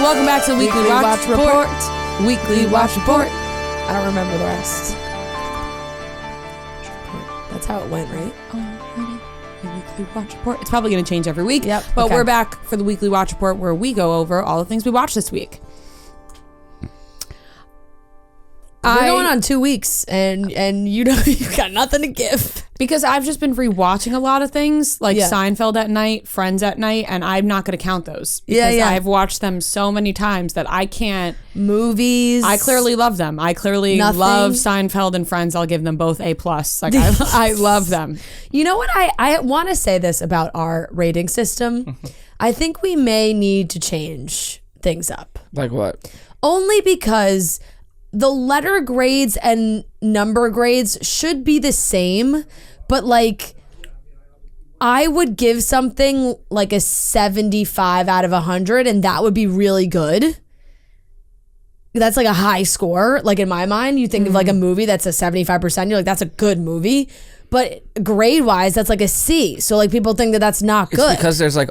welcome back to the Weekly Watch Report. Weekly Watch Report. I don't remember the rest. That's how it went, right? Weekly Watch Report. It's probably going to change every week. Yep. But we're back for the Weekly Watch Report where we go over all the things we watched this week. We're going on 2 weeks, and you know you've got nothing to give. Because I've just been rewatching a lot of things, like Seinfeld at night, Friends at night, and I'm not going to count those. Because I've watched them so many times that I can't. Movies. I clearly love them. I clearly love Seinfeld and Friends. I'll give them both A+. Like, I love them. You know what? I want to say this about our rating system. I think we may need to change things up. Like what? Only because the letter grades and number grades should be the same, but like I would give something like a 75 out of 100 and that would be really good. That's like a high score. Like in my mind, you think of like a movie that's a 75%, you're like, that's a good movie. But grade wise, that's like a C. So like people think that that's not good. It's because there's like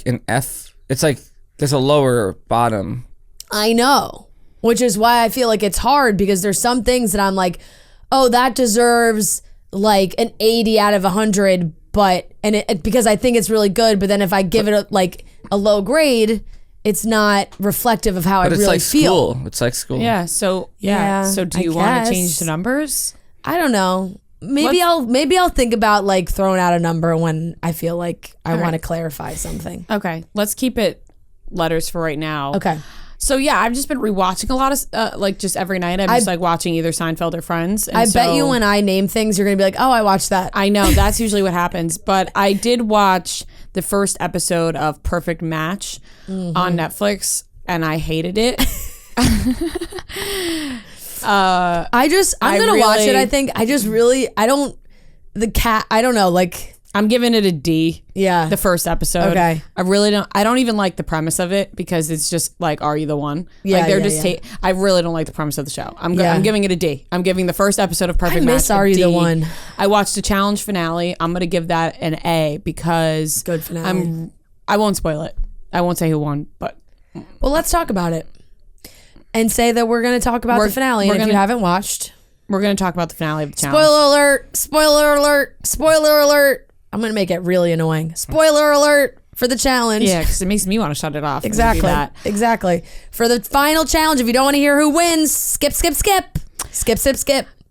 an F. It's like there's a lower bottom. I know. Which is why I feel like it's hard because there's some things that I'm like, oh, that deserves like an 80 out of 100, because I think it's really good. But then if I give it a low grade, it's not reflective of how I really feel. It's like school. Yeah. So So do you want to change the numbers? I don't know. Maybe I'll think about like throwing out a number when I feel like I want to clarify something. Okay. Let's keep it letters for right now. Okay. So yeah, I've just been rewatching a lot of like just every night. I'm just like watching either Seinfeld or Friends. And I bet you when I name things, you're gonna be like, "Oh, I watched that." I know that's usually what happens. But I did watch the first episode of Perfect Match on Netflix, and I hated it. I'm gonna watch it. I think I don't know. Like I'm giving it a D. Yeah. The first episode. Okay. I don't even like the premise of it because it's just like, are you the one? Yeah. Like they're I really don't like the premise of the show. I'm giving it a D. I'm giving the first episode of Perfect Match Are You the One? I watched the challenge finale. I'm going to give that an A because good finale. I won't spoil it. I won't say who won, but. Well, let's talk about it and say that we're going to talk about the finale. And if you haven't watched, we're going to talk about the finale of the challenge. Spoiler alert. Spoiler alert. Spoiler alert. I'm going to make it really annoying. Spoiler alert for the challenge. Yeah, because it makes me want to shut it off. Exactly. Exactly. For the final challenge, if you don't want to hear who wins, skip. Skip.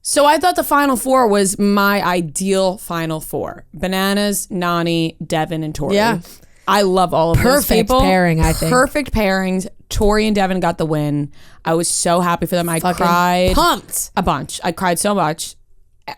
So I thought the final four was my ideal final four. Bananas, Nani, Devin, and Tori. Yeah. I love all of those people. Perfect pairing, I think. Perfect pairings. Tori and Devin got the win. I was so happy for them. I cried. Pumped. A bunch. I cried so much.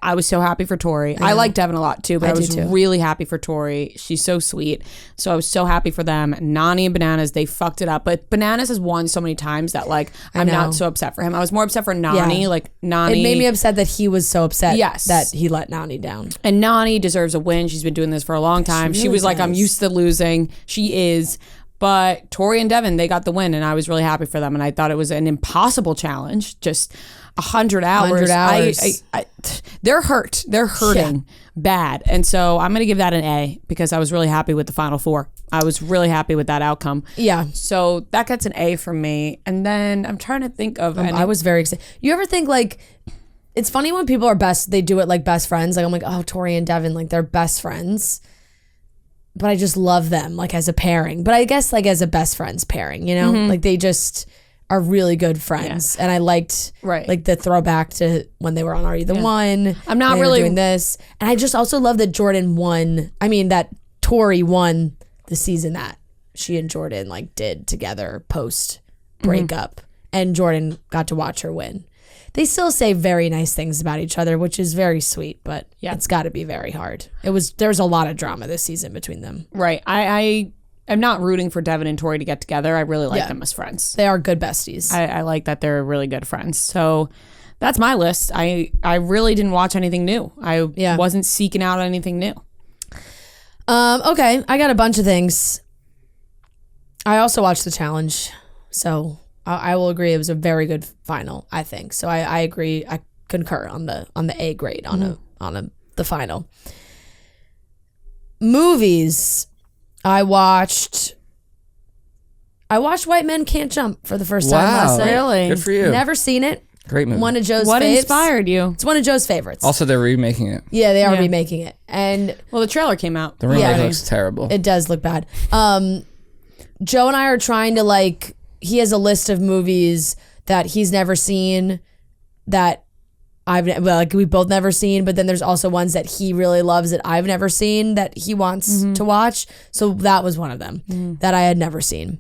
I was so happy for Tori. I like Devin a lot too, but I was really happy for Tori. She's so sweet. So I was so happy for them. Nani and Bananas, they fucked it up. But Bananas has won so many times that like I'm not so upset for him. I was more upset for Nani. Yeah. Like Nani. It made me upset that he was so upset that he let Nani down. And Nani deserves a win. She's been doing this for a long time. She was like, I'm used to losing. She is. But Tori and Devin, they got the win and I was really happy for them. And I thought it was an impossible challenge. Just 100 hours. 100 hours. They're hurt. They're hurting bad. And so I'm going to give that an A because I was really happy with the final four. I was really happy with that outcome. Yeah. So that gets an A from me. And then I'm trying to think of... I was very excited. You ever think like... It's funny when people are they do it like best friends. Like I'm like, oh, Tori and Devin, like they're best friends. But I just love them like as a pairing. But I guess like as a best friends pairing, you know? Like they just... are really good friends, and I liked like the throwback to when they were on Are You the One? I'm not really doing this, and I just also love that that Tori won the season that she and Jordan like did together post breakup, and Jordan got to watch her win. They still say very nice things about each other, which is very sweet, but it's got to be very hard. There's a lot of drama this season between them. Right. I'm not rooting for Devin and Tori to get together. I really like them as friends. They are good besties. I like that they're really good friends. So that's my list. I really didn't watch anything new. I wasn't seeking out anything new. Okay, I got a bunch of things. I also watched the challenge, so I will agree it was a very good final, I think. So I agree. I concur on the A grade on the final. Movies. I watched I watched White Men Can't Jump for the first time last night. Really? Good for you. Never seen it. Great movie. One of Joe's What faves. inspired you? It's one of Joe's favorites. Also, they're remaking it. Yeah, they are Yeah. remaking it. And Well, the trailer came out. The remake Yeah. looks terrible. it does look bad. Joe and I are trying to like, he has a list of movies that he's never seen that we both never seen, but then there's also ones that he really loves that I've never seen that he wants to watch. So that was one of them that I had never seen.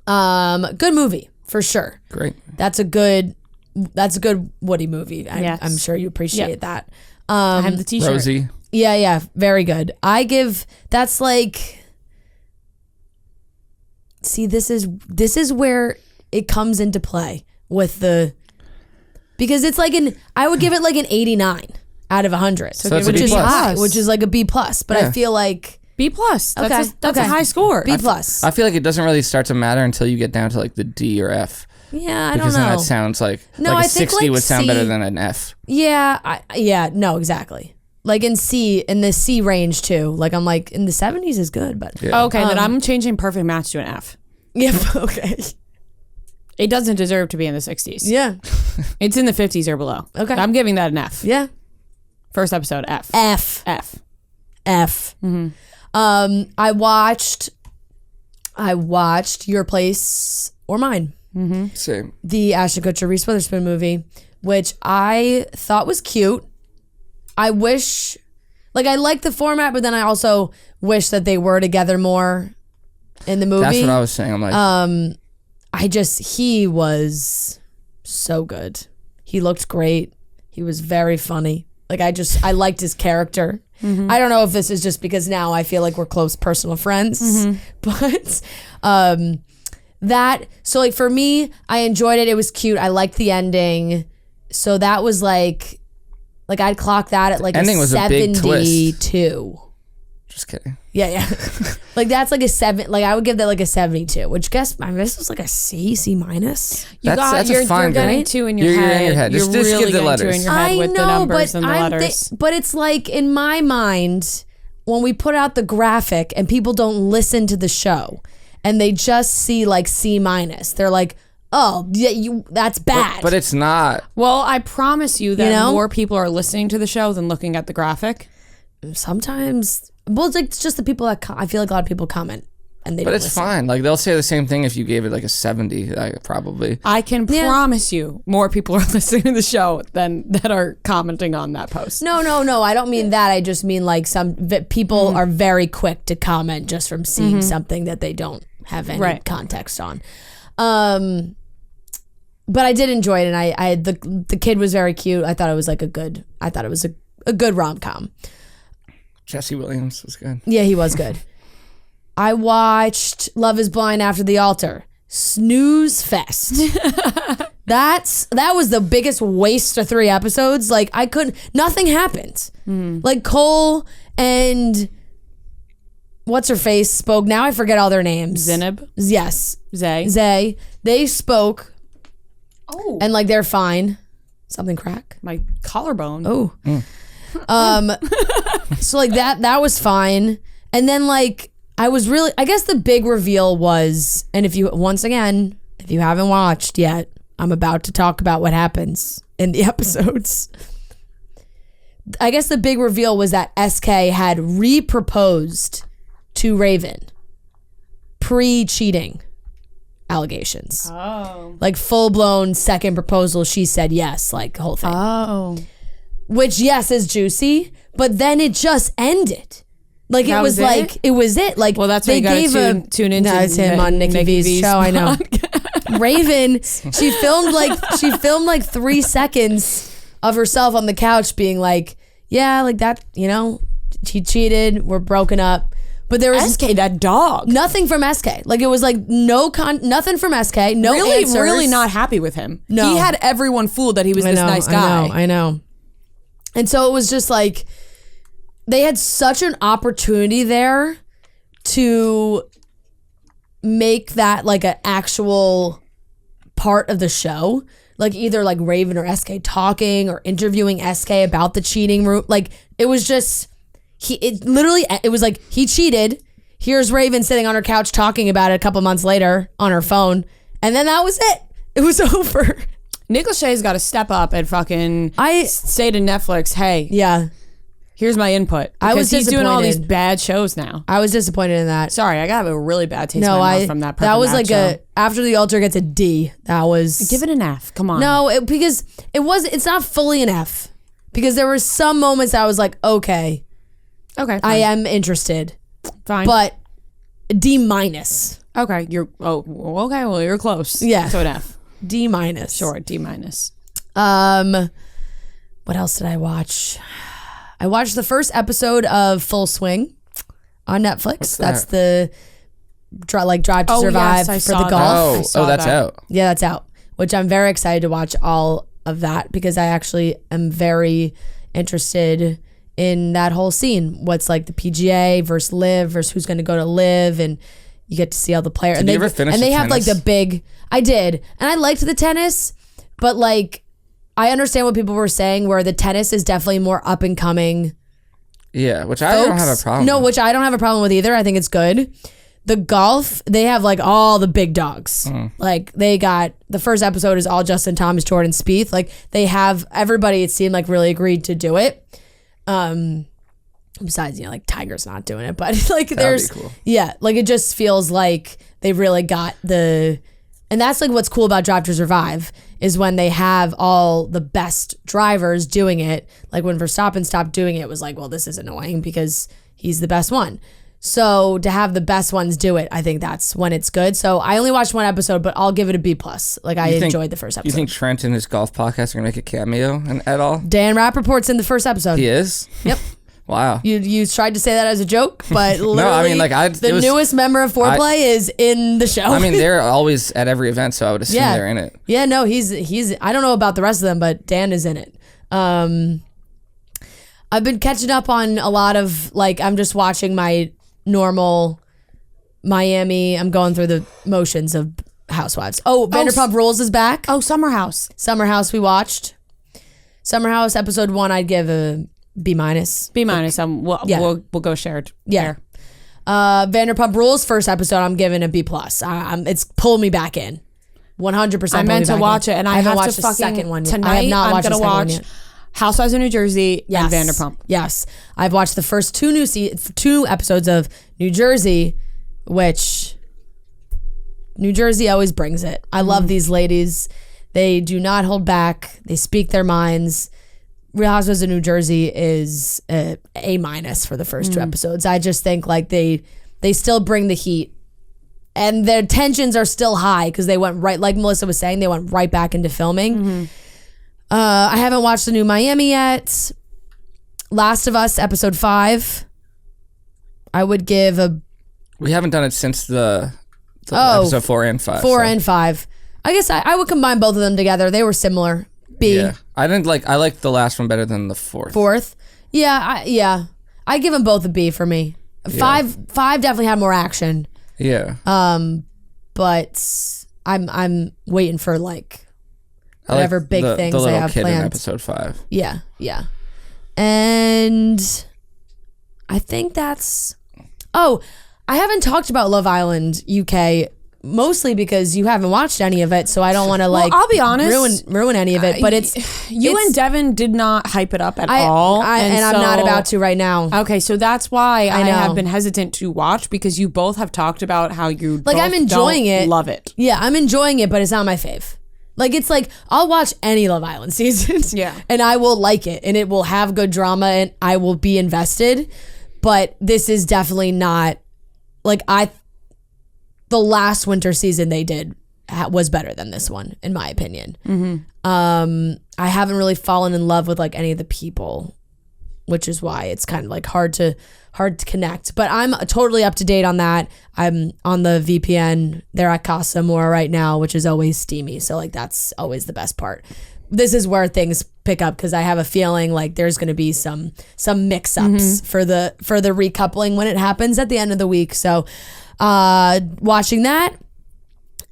Good movie for sure. Great. That's a good Woody movie. Yes. I'm sure you appreciate that. I have the t-shirt. Rosie. Yeah, very good. That's like, see, this is where it comes into play with because it's like I would give it like an 89 out of 100, So it's a which B is plus. high, which is like a B plus, but Yeah. I feel like B+. That's Okay. a high score. B plus. I feel like it doesn't really start to matter until you get down to like the D or F. Yeah, I don't Because then know. that sounds like No, like I a think, 60 like, would sound better C- than an F. Yeah, no, exactly. Like in the C range too. Like I'm like in the 70s is good, but Yeah. Okay, then I'm changing Perfect Match to an F. yeah, okay, It doesn't deserve to be in the 60s. yeah, It's in the 50s or below. Okay. I'm giving that an F. yeah. First episode, F. F. I watched Your Place or Mine, Same. the Ashton Kutcher Reese Witherspoon movie, which I thought was cute. I wish, like, I like the format, but then I also wish that they were together more in the movie. That's what I was saying. I'm like, He was so good. He looked great. He was very funny. Like, I liked his character. I don't know if this is just because now I feel like we're close personal friends, but so like for me, I enjoyed it. It was cute. I liked the ending. So that was like I'd clock that at like ending a was a big twist. 72. just kidding. Yeah. Like that's like a 7. Like I would give that like a 72, which this was like a C minus. That's a fine you're getting grade. two in your You're head. in your head. Just really give the getting two letters. in your head with the numbers and the letters. But it's like in my mind, when we put out the graphic and people don't listen to the show and they just see like C minus, they're like, oh, yeah, that's bad. But it's not. Well, I promise you that You know? more people are listening to the show than looking at the graphic. Sometimes, well, it's just the people that I feel like a lot of people comment and they But don't it's listen. fine. Like they'll say the same thing if you gave it like a 70. Probably. I can Yeah. promise you more people are listening to the show than that are commenting on that post. No. I don't mean that. I just mean like people are very quick to comment just from seeing something that they don't have any context on. But I did enjoy it, and the kid was very cute. I thought it was a good rom-com. Jesse Williams was good. Yeah, he was good. I watched Love is Blind After the Altar. Snooze fest. That was the biggest waste of 3 episodes. Like nothing happened. Like Cole and what's her face spoke. Now I forget all their names. Zineb? Yes. Zay? They spoke. Oh. And like they're fine. Something crack. My collarbone. Oh. So like that was fine. And then like I guess the big reveal was, and if you haven't watched yet, I'm about to talk about what happens in the episodes. I guess the big reveal was that SK had re-proposed to Raven pre-cheating allegations. Oh. Like full-blown second proposal, she said yes, like the whole thing. Oh. Which, yes, is juicy, but then it just ended. Like That it was was like it? it was it. Like Well, that's why they you gotta gave tune into No, it's him on Nikki V's show. I know. Raven, she filmed like 3 seconds of herself on the couch being like, yeah, like that, she cheated, we're broken up. But there was SK, that dog. nothing from SK. Like it was like nothing from SK. No answers. Really not happy with him. No. He had everyone fooled that he was this nice guy. I know. And so it was just like they had such an opportunity there to make that like an actual part of the show. Like either like Raven or SK talking or interviewing SK about the cheating route. Like it was just it was like he cheated. Here's Raven sitting on her couch talking about it a couple months later on her phone. And then that was it. It was over. Nick Lachey's got to step up and fucking say to Netflix, hey, yeah, here's my input. Because he's doing all these bad shows now. I was disappointed in that. Sorry, I got a really bad taste in my mouth from that. That was like show. After the altar gets a D. That was give it an F. Come on. No, because it's not fully an F. Because there were some moments I was like, okay, fine. I am interested. Fine, but D minus. Okay, okay. Well, you're close. Yeah, so an F. D minus. Sure, D minus. What else did I watch? I watched the first episode of Full Swing on Netflix. What's that's that? the Drive to Survive for the golf. Oh, that's out. Yeah, that's out. Which I'm very excited to watch all of that because I actually am very interested in that whole scene. What's like the PGA versus Live versus who's going to go to Live, and you get to see all the players. Did you ever finish? And they have tennis? like the big. I did, and I liked the tennis, but like I understand what people were saying, where the tennis is definitely more up and coming. Yeah, which I don't have a problem. No, which I don't have a problem with either. I think it's good. The golf, they have like all the big dogs. Like they got the first episode is all Justin Thomas, Jordan Spieth. Like they have everybody. It seemed like really agreed to do it. Besides, like Tiger's not doing it, but like there's cool. Yeah, like it just feels like they really got and that's like what's cool about Drive to Survive is when they have all the best drivers doing it. Like when Verstappen stopped doing it, it was like, well, this is annoying because he's the best one. So to have the best ones do it, I think that's when it's good. So I only watched one episode, but I'll give it a B+. Like I enjoyed the first episode. You think Trent and his golf podcast are gonna make a cameo at all? Dan Rappaport's in the first episode. He is? Yep. Wow. You tried to say that as a joke, but literally no, I mean, like, the newest member of Foreplay is in the show. I mean, they're always at every event, so I would assume they're in it. Yeah, no, he's I don't know about the rest of them, but Dan is in it. I've been catching up on a lot of, like, I'm just watching my normal Miami. I'm going through the motions of Housewives. Oh, Vanderpump Rules is back. Oh, Summer House. Summer House we watched. Summer House episode 1 I'd give a B-. B-. We'll go shared. Yeah. Vanderpump Rules first episode I'm giving a B+. It's pulling me back in. 100%. I meant to watch it, and I haven't watched the second one yet. Tonight I have not watched I'm the gonna second watch Housewives of New Jersey and Vanderpump. Yes, I've watched the first two episodes of New Jersey, which New Jersey always brings it. I love these ladies. They do not hold back. They speak their minds. Real Housewives of New Jersey is A- for the first two episodes. I just think like they still bring the heat, and their tensions are still high because they went right, like Melissa was saying, they went right back into filming. I haven't watched the new Miami yet. Last of Us episode 5. I would give a. We haven't done it since the episode 4 and 5. 4 and 5. I guess I would combine both of them together. They were similar. B. Yeah, I liked the last one better than the fourth. Yeah. I give them both a B for me. Five definitely had more action. Yeah. But I'm waiting for like whatever big things the they little have kid planned. in episode 5. Yeah. And I think that's. Oh, I haven't talked about Love Island UK. Mostly because you haven't watched any of it, so I don't want to I'll be honest, ruin any of it. But and Devin did not hype it up at all, and I'm not about to right now. Okay, so that's why I have been hesitant to watch, because you both have talked about how you like. I'm enjoying it, love it. Yeah, I'm enjoying it, but it's not my fave. Like it's like I'll watch any Love Island season, and I will like it, and it will have good drama, and I will be invested. But this is definitely not like the last winter season they did was better than this one, in my opinion. I haven't really fallen in love with like any of the people, which is why it's kind of like hard to connect. But I'm totally up to date on that. I'm on the VPN. They're at Casa Amor right now, which is always steamy. So like that's always the best part. This is where things pick up because I have a feeling like there's going to be some mix-ups for the recoupling when it happens at the end of the week. So watching that,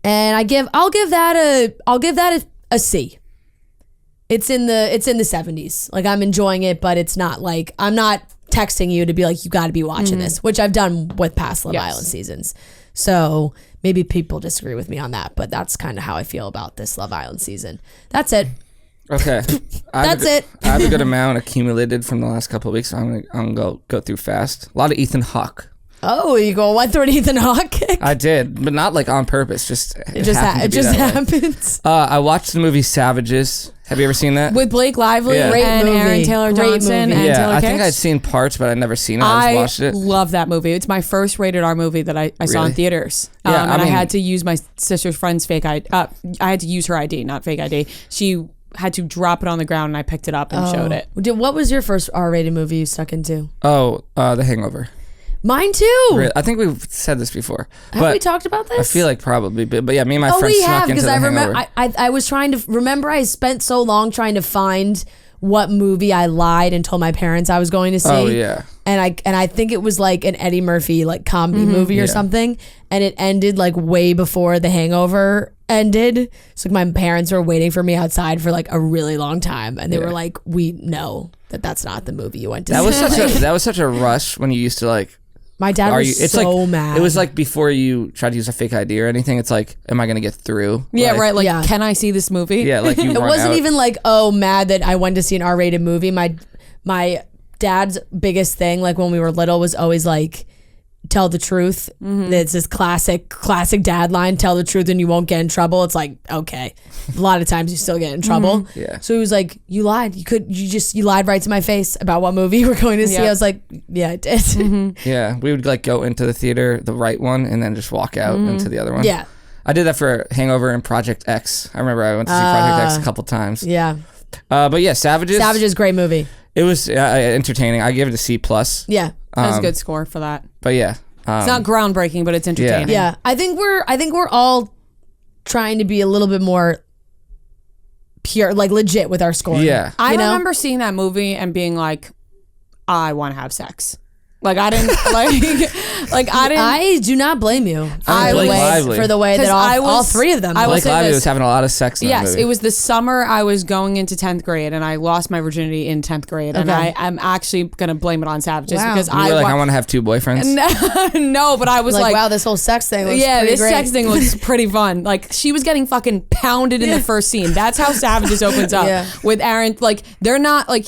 and I'll give that a C. It's in the 70s. Like I'm enjoying it, but it's not like I'm not texting you to be like, you got to be watching this, which I've done with past Love Island seasons. So maybe people disagree with me on that, but that's kind of how I feel about this Love Island season. That's it. Okay. That's it. I have a good amount accumulated from the last couple of weeks, so I'm gonna go through fast. A lot of Ethan Hawke. Oh, you go one through an Ethan Hawke kick? I did, but not like on purpose. It just happens. I watched the movie Savages. Have you ever seen that? With Blake Lively Yeah. and Aaron Taylor Johnson and Taylor I Kitsch. think I'd seen parts, but I'd never seen it. I just watched it. Love that movie. It's my first rated R movie that I saw in theaters. Yeah, and I had to use my sister's friend's fake ID. I had to use her ID, not fake ID. She had to drop it on the ground and I picked it up and showed it. What was your first R-rated movie you stuck into? Oh, The Hangover. Mine too. I think we've said this before. Have we talked about this? I feel like probably, but yeah, me and my friends we snuck have, into because The I Hangover. remember. I was trying to remember. I spent so long trying to find what movie I lied and told my parents I was going to see. Oh yeah. And I think it was like an Eddie Murphy like comedy movie or something, and it ended like way before The Hangover ended. So my parents were waiting for me outside for like a really long time, and they were like, "We know that's not the movie you went to." That was such a rush when you used to like. My dad was so mad. It was like before you tried to use a fake ID or anything. It's like, am I gonna get through? Yeah, like, right. Like, can I see this movie? Yeah, like you. It wasn't even like, oh, mad that I went to see an R-rated movie. My dad's biggest thing, like when we were little, was always like, tell the truth. It's this classic dad line, tell the truth and you won't get in trouble. It's like, okay, a lot of times you still get in trouble. Yeah. So he was like, you lied. You lied right to my face about what movie you were going to see. I was like, yeah, I did. Yeah, we would like go into the theater, the right one, and then just walk out into the other one. Yeah. I did that for Hangover and Project X. I remember I went to see Project X a couple times. Yeah. But yeah, Savages, great movie. It was entertaining. I give it a C+. Yeah. That's a good score for that. But yeah. It's not groundbreaking, but it's entertaining. Yeah. I think we're all trying to be a little bit more pure, like legit with our scoring. Yeah. I remember seeing that movie and being like, I want to have sex. Like I didn't I do not blame you for the way that all three of them. Blake Lively was having a lot of sex in that movie. It was the summer I was going into 10th grade and I lost my virginity in 10th grade. And I'm actually going to blame it on Savages because I want to have two boyfriends. No, but I was like, wow, this whole sex thing looks pretty great. Sex thing looks pretty fun. Like she was getting fucking pounded in the first scene. That's how Savages opens up with Aaron. Like they're not like,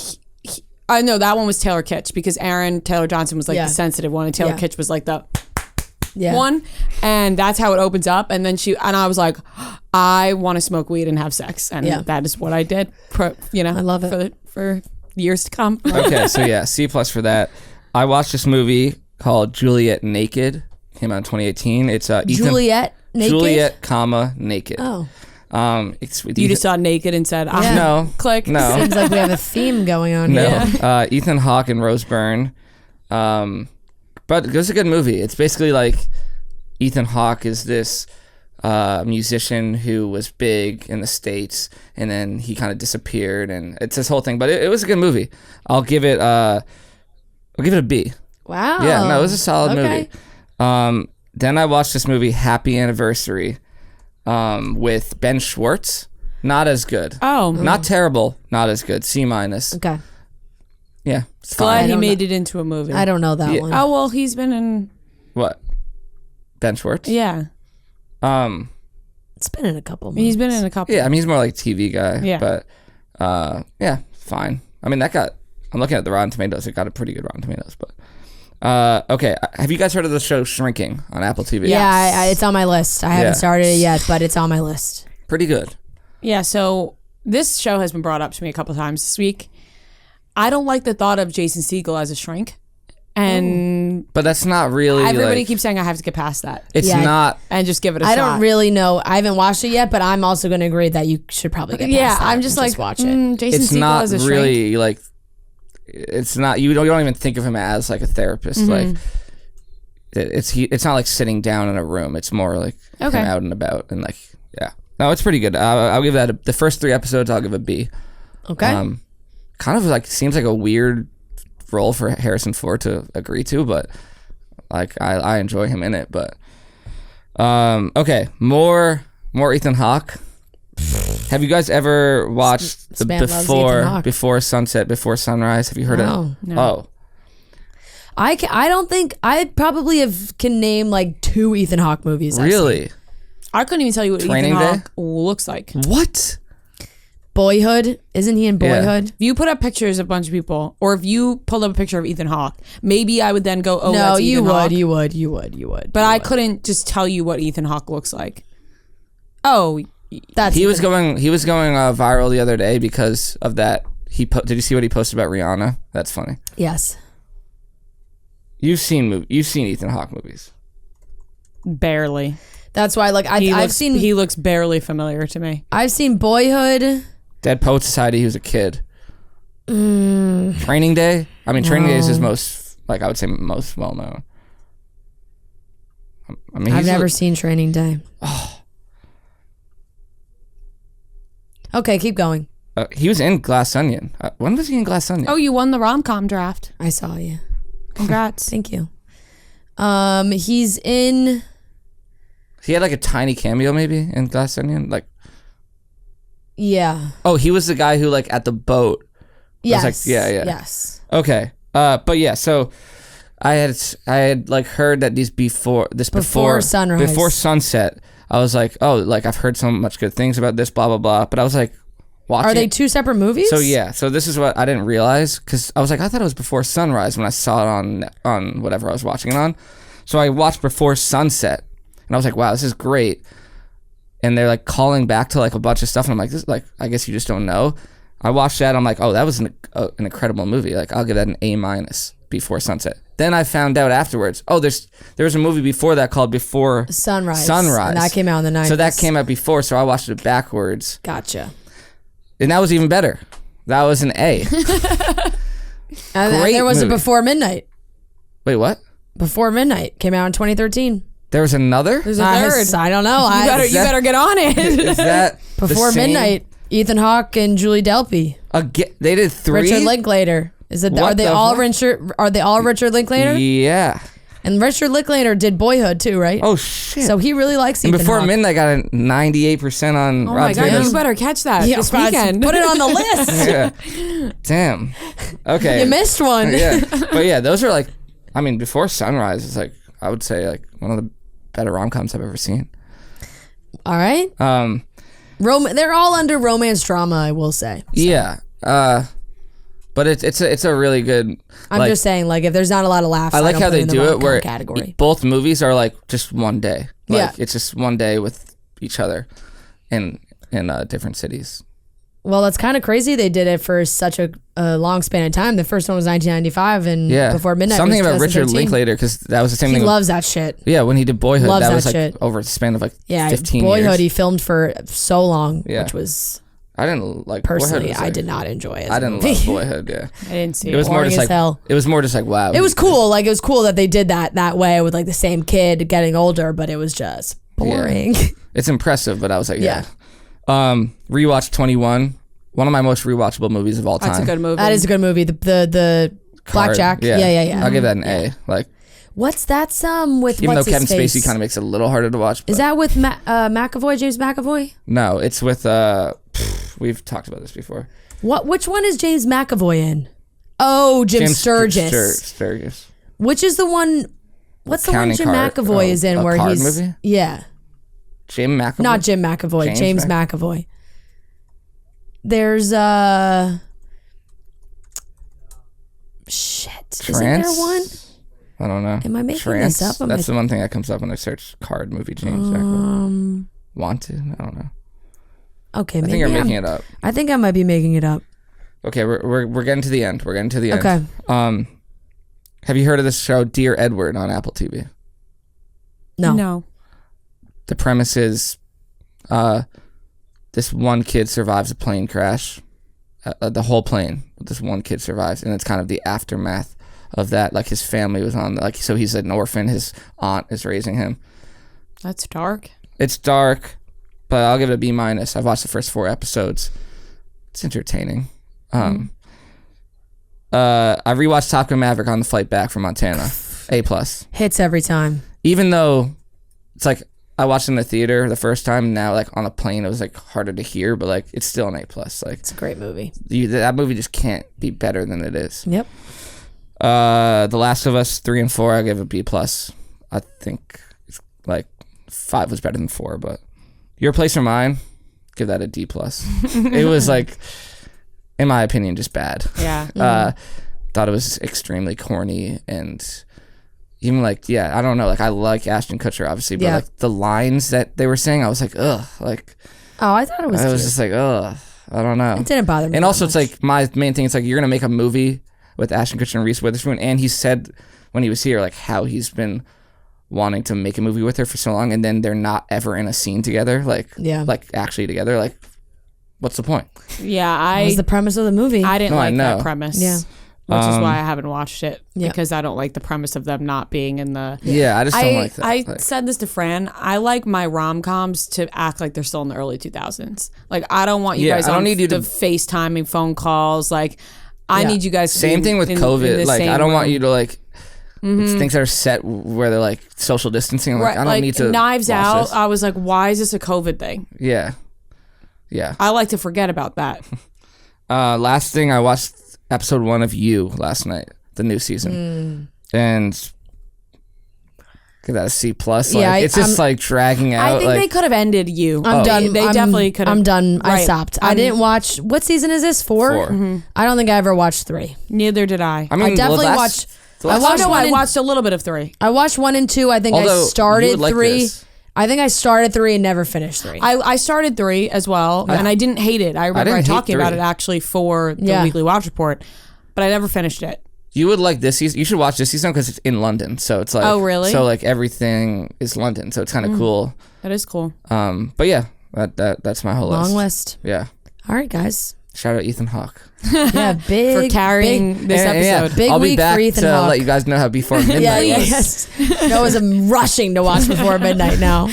I know that one was Taylor Kitsch because Aaron Taylor Johnson was like the sensitive one and Taylor Kitsch was like the one, and that's how it opens up. And then I was like, I want to smoke weed and have sex, and that is what I did. I love it for years to come. Okay, so yeah, C+ for that. I watched this movie called Juliet Naked. Came out in 2018. It's Juliet Naked. Juliet, Naked. Oh. It's with you just saw naked and said, no, click. No. Seems like we have a theme going on here. No. Ethan Hawke and Rose Byrne. But it was a good movie. It's basically like Ethan Hawke is this musician who was big in the States and then he kind of disappeared and it's this whole thing. But it was a good movie. I'll give it a B. Wow. Yeah, no, it was a solid movie. Then I watched this movie, Happy Anniversary. With Ben Schwartz, not as good. Oh, not terrible, not as good. C-. Okay. Yeah, it's fine. Glad he made it into a movie. I don't know that one. Oh well, he's been in what? Ben Schwartz. Yeah. It's been in a couple. Months. He's been in a couple. Yeah, I mean he's more like TV guy. Yeah. But yeah, fine. I mean I'm looking at the Rotten Tomatoes. It got a pretty good Rotten Tomatoes, but. Okay, have you guys heard of the show Shrinking on Apple TV? Yeah, it's on my list. I haven't started it yet, but it's on my list. Pretty good. Yeah, so this show has been brought up to me a couple times this week. I don't like the thought of Jason Segel as a shrink. And but that's not really everybody keeps saying I have to get past that. It's not and just give it a shot. I don't really know. I haven't watched it yet, but I'm also going to agree that you should probably get past that. I'm just like watch it. Jason it's Segel not as a really shrink. like it's not you don't even think of him as like a therapist like it's not like sitting down in a room. It's more like him out and about and like no, it's pretty good. I'll give that the first 3 episodes I'll give a B. Okay. Kind of like seems like a weird role for Harrison Ford to agree to, but like I enjoy him in it. But okay, more Ethan Hawke. Have you guys ever watched the Before Sunset, Before Sunrise? Have you heard of it? No. Oh. I don't think I probably can name like 2 Ethan Hawke movies. Really? I couldn't even tell you what Training Ethan Day? Hawke looks like. What? Boyhood, isn't he in Boyhood? If you put up pictures of a bunch of people, or if you pulled up a picture of Ethan Hawke, maybe I would then go, oh, No, that's you Ethan Hawke. you would. But I couldn't just tell you what Ethan Hawke looks like. Oh, That's He was going viral the other day because of that. Did you see what he posted about Rihanna? That's funny. Yes. You've seen Ethan Hawke movies. barely. That's why, like, He looks barely familiar to me. I've seen Boyhood. Dead Poet Society. He was a kid. Training Day. I mean, Training Day is his most, like, I would say most well known. I mean, I've never seen Training Day. Oh. Okay, keep going. He was in Glass Onion. When was he in Glass Onion? Oh, you won the rom-com draft. I saw you. Congrats. Thank you. He's in. He had like a tiny cameo maybe in Glass Onion. Like, Yeah. oh, he was the guy who like at the boat. Yes. Like, yeah. Yes. Okay. But yeah, so I had like heard that before sunrise. before sunset. I was like, oh, like I've heard so much good things about this, blah blah blah. But I was like, watching. Are they two separate movies? So yeah, so this is what I didn't realize because I was like, I thought it was before sunrise when I saw it on whatever I was watching it on. So I watched before sunset, and I was like, wow, this is great. And they're like calling back to like a bunch of stuff, and I'm like, this like I guess you just don't know. I watched that, I'm like, oh, that was an incredible movie. Like I'll give that an A- before sunset. Then I found out afterwards, oh, there was a movie before that called Before Sunrise. Sunrise. And that came out in the 90s. So that came out before, so I watched it backwards. Gotcha. And that was even better. That was an A. And Great there was movie. a Before Midnight. Wait, what? Before Midnight came out in 2013. There was another? There's a third. I don't know. You better get on it. Is that Before the same? Midnight, Ethan Hawke and Julie Delpy. They did 3? Richard Linklater. What Are they the all fuck? Richard Linklater? Yeah. And Richard Linklater did Boyhood too, right? Oh, shit. So he really likes and Ethan Before Hawke. Midnight got a 98% on Oh my Rotten god, Tomatoes. you better catch that Yeah, this guys, weekend. put it on the list. Yeah. Damn. Okay. You missed one. Yeah. But yeah, those are like, I mean, Before Sunrise is like, I would say like one of the better rom-coms I've ever seen. All right. They're all under romance drama, I will say. Yeah. But it's a really good. I'm like, just saying, like, if there's not a lot of laughs, I like don't how put they in the do it rom-com where category. both movies are like just one day. Like, Yeah. It's just one day with each other in different cities. Well, that's kind of crazy. They did it for such a long span of time. The first one was 1995, and Yeah. Before Midnight. Something was about Richard 2013. Linklater because that was the same He thing. loves that shit. Yeah, when he did Boyhood, Loves that that was like shit. over the span of like Yeah, 15 Boyhood years. he filmed for so long, Yeah. which was I didn't like personally Boyhood was, I like- did not enjoy it. I didn't love Boyhood. Yeah, I didn't see it was more Boring just as like hell. it was more just like wow. It was cool. Like, it was cool that they did that way with like the same kid getting older, but it was just boring. It's impressive, but I was like Yeah. Rewatch 21. One of my most rewatchable movies of all time. That's a good movie. That is a good movie. The Blackjack. Yeah. I'll give that an A. Like What's that's with even what's though Kevin his face? Spacey kind of makes it a little harder to watch. Is but- that with McAvoy, James McAvoy? No, it's with we've talked about this before. Which one is James McAvoy in? Oh, Jim Sturgis. Sturgis. Which is the one? What's the one Counting Jim Card- McAvoy is in a where card he's movie? yeah, Jim McAvoy. not Jim McAvoy, James McAvoy. There's shit. Isn't there one? I don't know. Am I making Trance? this up? That's the one thing that comes up when I search card movie James McAvoy. Wanted? I don't know. Okay, I think you're making it up. I think I might be making it up. Okay, we're getting to the end. We're getting to the end. Okay. Have you heard of this show Dear Edward on Apple TV? No. The premise is this one kid survives a plane crash. The whole plane. This one kid survives, and it's kind of the aftermath of that. Like his family was on, like, so he's an orphan. His aunt is raising him. That's dark. It's dark, but I'll give it a B-. I've watched the first 4 episodes. It's entertaining. I rewatched Top Gun Maverick on the flight back from Montana. A+. Hits every time. Even though it's like I watched it in the theater the first time, now like on a plane it was like harder to hear, but like it's still an A+. Like It's a great movie. that movie just can't be better than it is. Yep. The Last of Us 3 and 4, I give a B+. I think like 5 was better than 4, but Your Place or Mine, give that a D+. It was like, in my opinion, just bad. Yeah. Thought it was extremely corny and even like, I don't know. Like I like Ashton Kutcher obviously, but like the lines that they were saying, I was like, ugh. Like, oh, I thought it was. I was just like, ugh. I don't know. It didn't bother me. And also, it's like my main thing. It's like you're gonna make a movie with Ashton Kutcher and Reese Witherspoon, and he said when he was here like how he's been wanting to make a movie with her for so long, and then they're not ever in a scene together, like actually together. Like, what's the point? Yeah, That was the premise of the movie. I didn't like that premise. Yeah. Which is why I haven't watched it, because I don't like the premise of them not being in the... Yeah, I just don't like that. I said this to Fran. I like my rom-coms to act like they're still in the early 2000s. Like, I don't want you guys on the FaceTiming phone calls. Like, I need you guys to Same thing with COVID. Like, I don't want you to, like... Things that are set where they're, like, social distancing. I'm like, I don't need to Knives Out, this. I was like, why is this a COVID thing? Yeah. I like to forget about that. Last thing, I watched... episode 1 of You last night, the new season, and give that a C+. Like, it's just like dragging out. I think they could have ended You. I'm done. They definitely could have. I'm done. Right. I stopped. I didn't watch. What season is this? 4? 4. Mm-hmm. I don't think I ever watched 3. Neither did I. I mean, I definitely watched. I watched a little bit of 3. I watched 1 and 2. I think I started 3. I think I started 3 and never finished 3. I started 3 as well, and I didn't hate it. I remember talking about it actually for the Weekly Watch Report, but I never finished it. You would like this season. You should watch this season because it's in London, so it's like, oh really? So like everything is London, so it's kind of cool. That is cool. But yeah, that's my whole long list. Yeah. All right, guys. Shout out Ethan Hawke. Yeah, big for carrying this episode. Yeah. Big I'll be week back for Ethan to Hawke. let you guys know how Before Midnight was. Yes. Noah's rushing to watch Before Midnight now.